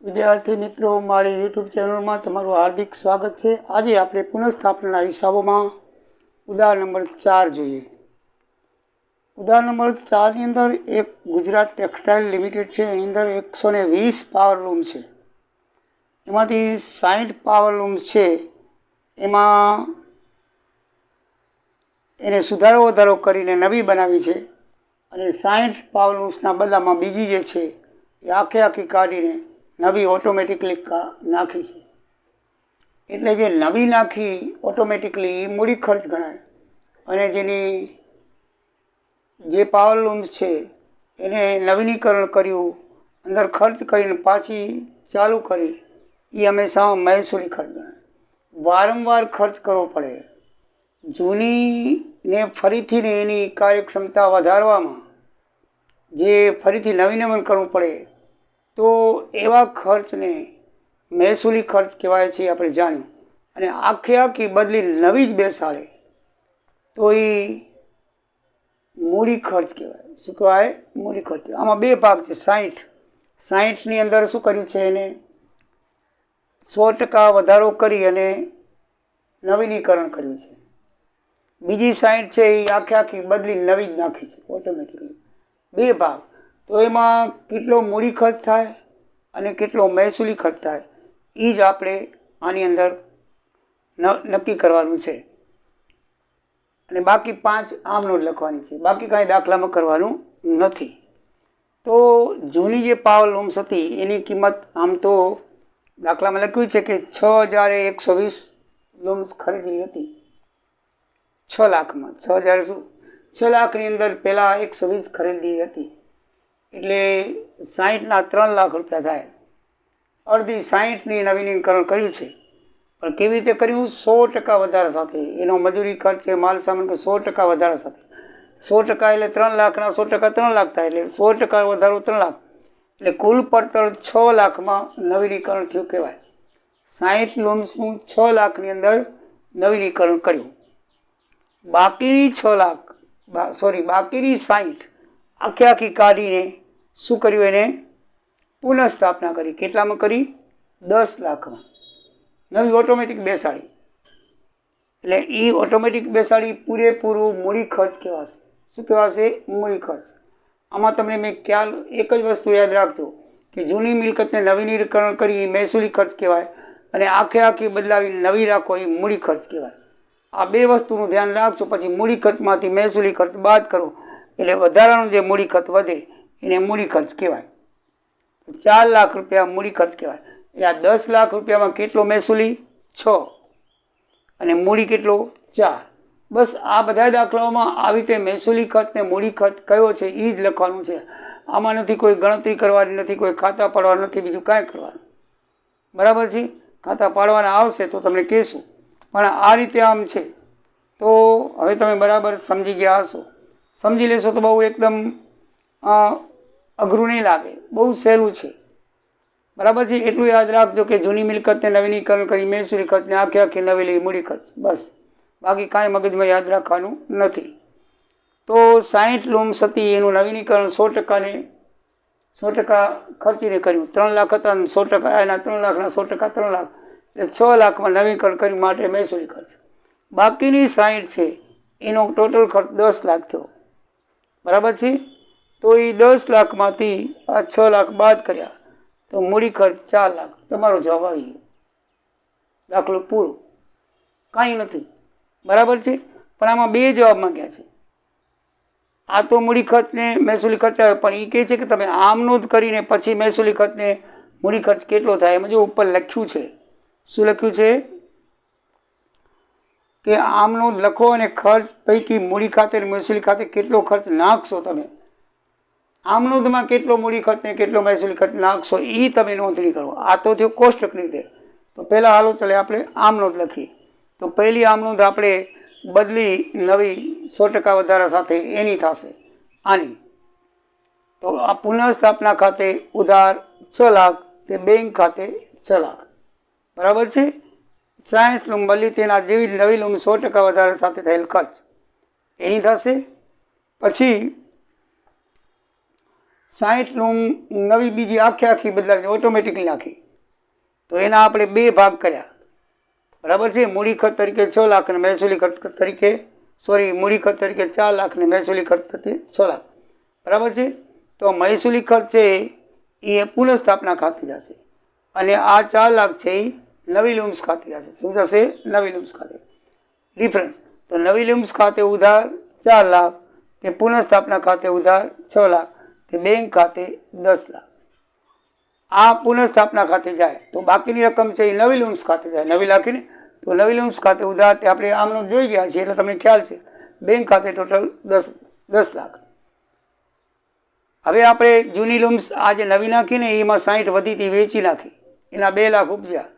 વિદ્યાર્થી મિત્રો, મારી યુટ્યુબ ચેનલમાં તમારું હાર્દિક સ્વાગત છે। આજે આપણે પુનઃસ્થાપનના હિસાબોમાં ઉદાહરણ નંબર 4 જોઈએ। ઉદાહરણ નંબર 4ની અંદર એક ગુજરાત ટેક્સટાઇલ લિમિટેડ છે, એની અંદર 120 પાવર લૂમ છે। એમાંથી 60 પાવર લૂમ્સ છે, એમાં એને સુધારો વધારો કરીને નવી બનાવી છે, અને 60 પાવર લૂમ્સના બદલામાં બીજી જે છે એ આખી કાઢીને નવી ઓટોમેટિકલી નાખી છે। એટલે જે નવી નાખી ઓટોમેટિકલી મૂડી ખર્ચ ગણાય, અને જેની જે પાવર લૂમ્સ છે એને નવીનીકરણ કર્યું, અંદર ખર્ચ કરીને પાછી ચાલુ કરી, એ હંમેશા મહેસૂલી ખર્ચ ગણાય। વારંવાર ખર્ચ કરવો પડે, જૂનીને ફરીથી એની કાર્યક્ષમતા વધારવામાં જે ફરીથી નવીનીકરણ કરવું પડે, તો એવા ખર્ચને મહેસૂલી ખર્ચ કહેવાય છે, આપણે જાણ્યું। અને આખી બદલી નવી જ બેસાડે તો એ મૂડી ખર્ચ કહેવાય। શું કહેવાય? મૂડી ખર્ચ। આમાં બે ભાગ છે। 60ની અંદર શું કર્યું છે, એને 100% વધારો કરી અને નવીનીકરણ કર્યું છે। બીજી 60 છે એ આખી બદલી નવી જ નાખી છે ઓટોમેટિકલી। બે ભાગ। તો એમાં કેટલો મૂડી ખર્ચ થાય અને કેટલો મહેસૂલી ખર્ચ થાય, એ જ આપણે આની અંદર નક્કી કરવાનું છે। અને બાકી 5 આમ નોંધ લખવાની છે, બાકી કાંઈ દાખલામાં કરવાનું નથી। તો જૂની જે પાવર લૂમ્સ હતી એની કિંમત આમ તો દાખલામાં લખ્યું છે કે 6120 લૂમ્સ ખરીદેલી હતી 6 લાખમાં। 6000 શું 6 લાખની અંદર પહેલાં 120 ખરીદી હતી, એટલે 60ના 3 લાખ રૂપિયા થાય। અડધી 60ની નવીનીકરણ કર્યું છે, પણ કેવી રીતે કર્યું? 100% વધારા સાથે। એનો મજૂરી ખર્ચ છે, માલ સામાન 100% વધારા સાથે। 100% એટલે 3 લાખના 100% 3 લાખ થાય, એટલે 100% વધારો 3 લાખ, એટલે કુલ પડતર 6 લાખમાં નવીનીકરણ થયું કહેવાય। 60 લૂમ્સનું 6 લાખની અંદર નવીનીકરણ કર્યું। બાકીની 60 આખી કાઢીને શું કર્યું? એને પુનઃસ્થાપના કરી। કેટલામાં કરી? 10 લાખમાં નવી ઓટોમેટિક બેસાડી। એટલે એ ઓટોમેટિક બેસાડી પૂરેપૂરું મૂડી ખર્ચ કહેવાશે। શું કહેવાશે? મૂડી ખર્ચ। આમાં તમને મેં ખ્યાલ એક જ વસ્તુ યાદ રાખજો કે જૂની મિલકતને નવીનીકરણ કરી એ મહેસૂલી ખર્ચ કહેવાય, અને આખી બદલાવી નવી રાખો એ મૂડી ખર્ચ કહેવાય। આ બે વસ્તુનું ધ્યાન રાખજો, પછી મૂડી ખર્ચમાંથી મહેસૂલી ખર્ચ બાદ કરો એટલે વધારાનું જે મૂડી ખર્ચ વધે એને મૂડી ખર્ચ કહેવાય। 4 લાખ રૂપિયા મૂડી ખર્ચ કહેવાય। એટલે આ 10 લાખ રૂપિયામાં કેટલો મહેસૂલી? 6, અને મૂડી કેટલો? 4। બસ આ બધા દાખલાઓમાં આવી રીતે મહેસૂલી ખર્ચ ને મૂડી ખર્ચ કયો છે એ જ લખવાનું છે। આમાં નથી કોઈ ગણતરી કરવાની, નથી કોઈ ખાતા પાડવાના, નથી બીજું કાંઈ કરવાનું। બરાબર છે? ખાતા પાડવાના આવશે તો તમને કહેશું, પણ આ રીતે આમ છે। તો હવે તમે બરાબર સમજી ગયા હશો। સમજી લેશો તો બહુ એકદમ અઘરું નહીં લાગે, બહુ સહેલું છે। બરાબર છે? એટલું યાદ રાખજો કે જૂની મિલકતને નવીનીકરણ કરી મહેસૂલી ખર્ચને આખી નવેલી મૂડી ખર્ચ, બસ। બાકી કાંઈ મગજમાં યાદ રાખવાનું નથી। તો 60 લૂમ્સ હતી, એનું નવીનીકરણ 100% ખર્ચીને કર્યું। 3 લાખ હતા, 100% એના 3 લાખના 100% 3 લાખ, એટલે 6 લાખમાં નવીનીકરણ કર્યું માટે મહેસૂલી ખર્ચ। બાકીની 60 છે એનો ટોટલ ખર્ચ 10 લાખ થયો। બરાબર છે? તો એ 10 લાખમાંથી આ 6 લાખ બાદ કર્યા તો મૂડી ખર્ચ 4 લાખ। તમારો જવાબ આવી ગયો, દાખલો પૂરો, કાંઈ નથી। બરાબર છે? પણ આમાં બે જવાબ માંગ્યા છે। આ તો મૂડી ખર્ચને મહેસૂલી ખર્ચ આવે, પણ એ કહે છે કે તમે આમ નોંધ કરીને પછી મહેસૂલી ખર્ચને મૂડી ખર્ચ કેટલો થાય એમાં જો ઉપર લખ્યું છે। શું લખ્યું છે? કે આમ નોંધ લખો અને ખર્ચ પૈકી મૂડી ખાતે મહેસૂલી ખાતે કેટલો ખર્ચ નાખશો તમે। આમ નોંધમાં કેટલો મૂડી ખર્ચ ને કેટલો મહેસૂલી ખર્ચ નાખશો એ તમે નોંધણી કરો। આ તો થયો કોષ્ટક રીતે। તો પહેલાં હાલો ચાલે આપણે આમ નોંધ લખીએ। તો પહેલી આમ નોંધ આપણે બદલી નવી 100% વધારા સાથે એની થશે આની। તો આ પુનઃસ્થાપના ખાતે ઉધાર 6 લાખ તે બેંક ખાતે 6 લાખ। બરાબર છે? 60 લૂમ બદલી તેના જેવી નવી લૂમ 100% વધારા સાથે થયેલ ખર્ચ એની થશે। પછી 60 લૂમ નવી બીજી આખી બદલાવી ઓટોમેટિકલી નાખી, તો એના આપણે 2 ભાગ કર્યા, બરાબર છે. મૂડી ખર્ચ તરીકે 6 લાખ અને મહેસૂલી ખર્ચ તરીકે મૂડી ખર્ચ તરીકે 4 લાખ અને મહેસૂલી ખર્ચ તરીકે 6 લાખ, બરાબર છે. તો મહેસૂલી ખર્ચ છે એ પુનઃસ્થાપના ખાતે જશે અને આ 4 લાખ છે એ નવી લૂમ્સ ખાતે જશે. શું થશે? નવી લૂમ્સ ખાતે. ડિફરન્સ તો નવી લૂમ્સ ખાતે ઉધાર 4 લાખ, તે પુનઃસ્થાપના ખાતે ઉધાર 6 લાખ, તે બેંક ખાતે 10 લાખ. આ પુનઃસ્થાપના ખાતે જાય તો બાકીની રકમ છે એ નવી લૂમ્સ ખાતે જાય. નવી લાખીને તો નવી લૂમ્સ ખાતે ઉધાર તે આપણે આમનો જોઈ ગયા છીએ એટલે તમને ખ્યાલ છે. બેંક ખાતે ટોટલ 10 લાખ. હવે આપણે જૂની લૂમ્સ આ જે નવી નાખીને એમાં 60 વધી હતી, વેચી નાખી, એના 2 લાખ ઉપજ્યા,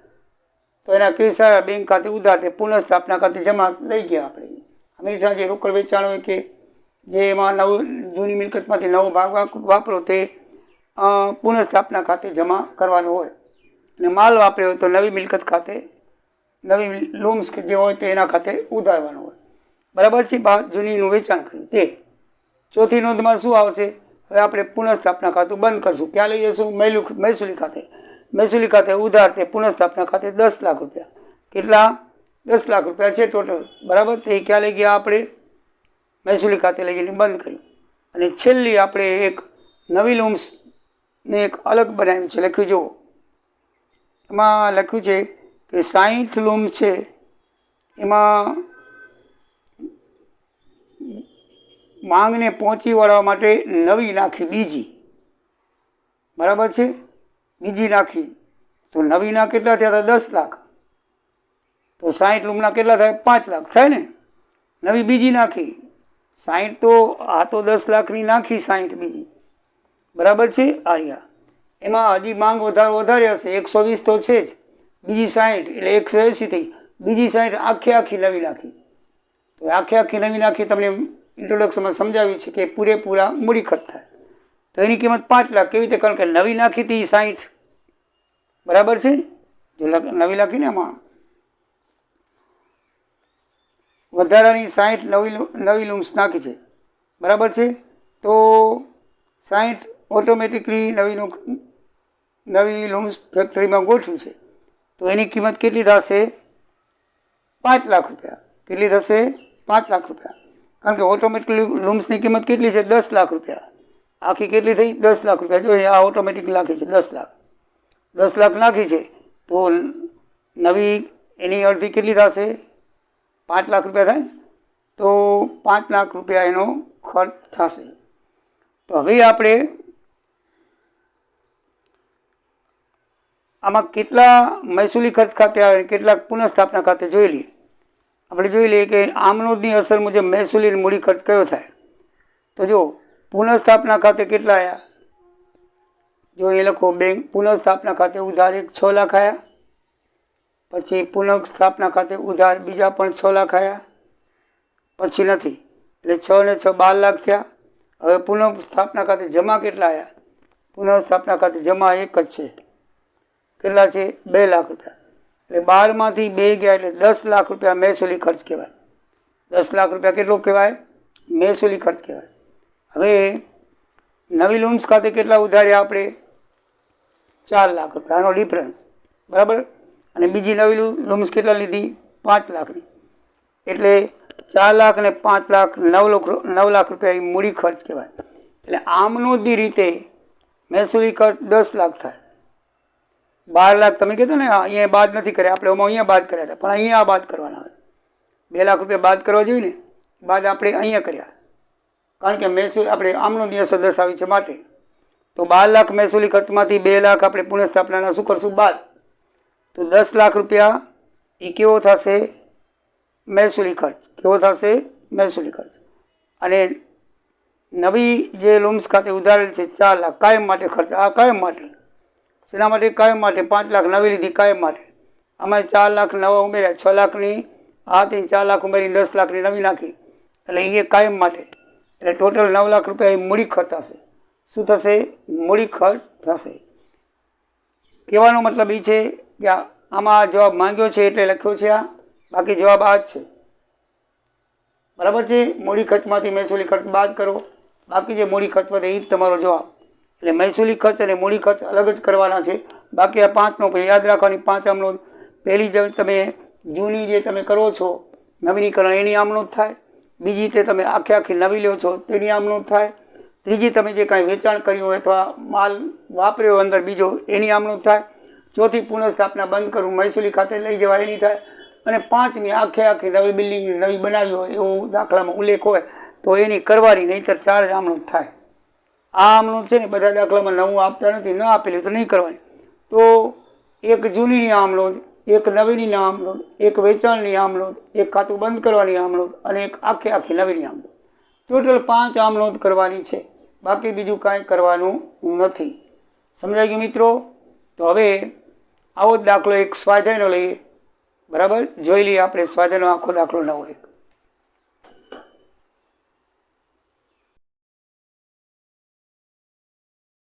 તો એના કેસ આવ્યા બેંક ખાતે ઉધાર, તે પુનઃસ્થાપના ખાતે જમા લઈ ગયા. આપણે હંમેશા જે રોકડ વેચાણ હોય કે જે એમાં જૂની મિલકતમાંથી નવો ભાગ વાપરો તે પુનઃસ્થાપના ખાતે જમા કરવાનો હોય, અને માલ વાપર્યો હોય તો નવી મિલકત ખાતે, નવી લૂમ્સ કે જે હોય તે એના ખાતે ઉધારવાનો હોય, બરાબર છે. જૂનીનું વેચાણ કર્યું તે. ચોથી નોંધમાં શું આવશે? હવે આપણે પુનઃસ્થાપના ખાતું બંધ કરશું. ક્યાં લઈ જશું? મહેસૂલી ખાતે. મહેસૂલી ખાતે ઉધાર, તે પુનઃસ્થાપના ખાતે 10 લાખ રૂપિયા. કેટલા? 10 લાખ રૂપિયા છે ટોટલ, બરાબર. તે ક્યાં લઈ ગયા? આપણે મહેસૂલી ખાતે લઈ જઈને બંધ કર્યું. અને છેલ્લી આપણે એક નવી લૂમ્સને એક અલગ બનાવ્યું છે, લખ્યું જુઓ. એમાં લખ્યું છે કે 60 લૂમ છે એમાં માંગને પહોંચી વળવા માટે નવી નાખી બીજી, બરાબર છે. બીજી નાખી તો નવીના કેટલા થયા હતા? 10 લાખ. તો 60 લૂમના કેટલા થાય? 5 લાખ થાય ને. નવી બીજી નાખી 60, તો આ તો 10 લાખની નાખી 60 બીજી, બરાબર છે. આર્યા એમાં હજી માંગ વધારે હશે, 120 તો છે જ, બીજી 60 એટલે 180 થઈ. બીજી 60 આખી નવી નાખી. તો આખી નવી નાખી તમને ઇન્ટ્રોડક્શનમાં સમજાવ્યું છે કે પૂરેપૂરા મૂડી ખર્ચ થાય. તો એની કિંમત 5 લાખ. કેવી રીતે? કારણ કે નવી નાખી હતી 60, બરાબર છે. જો નવી નાખીને એમાં વધારાની 60 નવી લૂમ્સ નાખી છે, બરાબર છે. તો 60 ઓટોમેટિકલી નવી લૂમ્સ ફેક્ટરીમાં ગોઠવી છે, તો એની કિંમત કેટલી થશે? 5 લાખ રૂપિયા. કેટલી થશે? 5 લાખ રૂપિયા. કારણ કે ઓટોમેટિક લૂમ્સની કિંમત કેટલી છે? 10 લાખ રૂપિયા. આખી કેટલી થઈ? 10 લાખ રૂપિયા. જો આ ઓટોમેટિક નાખી છે 10 લાખ. 10 લાખ નાખી છે તો નવી એની અડધી કેટલી થશે? 5 લાખ રૂપિયા થાય. તો 5 લાખ રૂપિયા એનો ખર્ચ થશે. તો હવે આપણે આમાં કેટલા મહેસૂલી ખર્ચ ખાતે આવે, કેટલાક પુનઃસ્થાપના ખાતે જોઈ લઈએ. આપણે જોઈ લઈએ કે આમનોંધની અસર મુજબ મહેસૂલી મૂડી ખર્ચ કયો થાય. તો જો પુનઃસ્થાપના ખાતે કેટલા આવ્યા? જો એ લખો, બેંક પુનઃસ્થાપના ખાતે ઉધાર 6 લાખ આવ્યા, પછી પુનઃસ્થાપના ખાતે ઉધાર બીજા પણ 6 લાખ આવ્યા, પછી નથી, એટલે 6 ને 6 12 લાખ થયા. હવે પુનઃસ્થાપના ખાતે જમા કેટલા આવ્યા? પુનઃસ્થાપના ખાતે જમા એક જ છે. કેટલા છે? 2 લાખ રૂપિયા. એટલે 12માંથી 2 ગયા એટલે 10 લાખ રૂપિયા મહેસૂલી ખર્ચ કહેવાય. 10 લાખ રૂપિયા કેટલો કહેવાય? મહેસૂલી ખર્ચ કહેવાય. હવે નવી લૂમ્સ ખાતે કેટલા ઉધાર્યા આપણે? 4 લાખ રૂપિયા. આનો ડિફરન્સ, બરાબર. અને બીજી નવી લૂમ્સ કેટલા લીધી? 5 લાખની. એટલે 4 લાખ અને 5 લાખ 9 લાખ રૂપિયા એ મૂડી ખર્ચ કહેવાય. એટલે આમનોંધી રીતે મહેસૂલી ખર્ચ 10 લાખ થાય. 12 લાખ તમે કહેતો ને અહીંયા બાદ નથી કર્યા, આપણે અહીંયા બાદ કર્યા હતા, પણ અહીંયા બાદ કરવાના હોય. 2 લાખ રૂપિયા બાદ કરવા જોઈએ ને, બાદ આપણે અહીંયા કર્યા, કારણ કે મહેસૂલ આપણે આમનોંધી અસર દર્શાવી છે માટે. તો 12 લાખ મહેસૂલી ખર્ચમાંથી 2 લાખ આપણે પુનઃસ્થાપનાના શું કરશું? બાદ. તો 10 લાખ રૂપિયા એ કેવો થશે? મહેસૂલી ખર્ચ. કેવો થશે? મહેસૂલી ખર્ચ. અને નવી જે લૂમ્સ ખાતે ઉધારેલ છે 4 લાખ કાયમ માટે ખર્ચ. આ કાયમ માટે. શેના માટે? કાયમ માટે. 5 લાખ નવી લીધી કાયમ માટે. આમાં 4 લાખ નવા ઉમેર્યા, 6 લાખની આ 4 લાખ ઉમેરી 10 લાખની નવી નાખી, એટલે એ કાયમ માટે. એટલે ટોટલ 9 લાખ રૂપિયા એ મૂડી ખર્ચ થશે. શું થશે? મૂડી ખર્ચ થશે. કહેવાનો મતલબ એ છે કે આમાં જવાબ માંગ્યો છે એટલે લખ્યો છે આ, બાકી જવાબ આ જ છે, બરાબર છે. મૂડી ખર્ચમાંથી મહેસૂલી ખર્ચ બાદ કરો, બાકી જે મૂડી ખર્ચ વધે એ જ તમારો જવાબ. એટલે મહેસૂલી ખર્ચ અને મૂડી ખર્ચ અલગ જ કરવાના છે. બાકી આ 5નો પછી યાદ રાખવાની 5 આમ નોંધ. પહેલી જે તમે જૂની જે તમે કરો છો નવીનીકરણ એની આમ નોંધ થાય. બીજી તે તમે આખી નવી લો છો તેની આમ નોંધ થાય. ત્રીજી તમે જે કાંઈ વેચાણ કર્યું હોય અથવા માલ વાપર્યો અંદર બીજો એની આમ નોંધ થાય. ચોથી પુનઃસ્થાપના બંધ કરવું મહેસૂલી ખાતે લઈ જવા એની થાય. અને 5મી આખી નવી બિલ્ડિંગ નવી બનાવી હોય એવો દાખલામાં ઉલ્લેખ હોય તો એની કરવાની, નહીંતર 4 જ આમ નોંધ થાય. આ આમ નોંધ છે ને બધા દાખલામાં નવું આપતા નથી, ન આપેલું તો નહીં કરવાની. તો એક જૂનીની આમ નોંધ, એક નવીની આમ નોંધ, એક વેચાણની આમ નોંધ, એક ખાતું બંધ કરવાની આમ નોંધ અને એક આખી નવીની આમ નોંધ. ટોટલ 5 આમ નોંધ કરવાની છે. બાકી બીજું કાંઈ કરવાનું નથી. સમજાઈ ગયું મિત્રો? તો હવે આવો જ દાખલો એક સ્વાધ્યાયનો લઈએ. બરાબર, જોઈ લઈએ આપણે સ્વાધ્યાયનો આખો દાખલો નવો એક.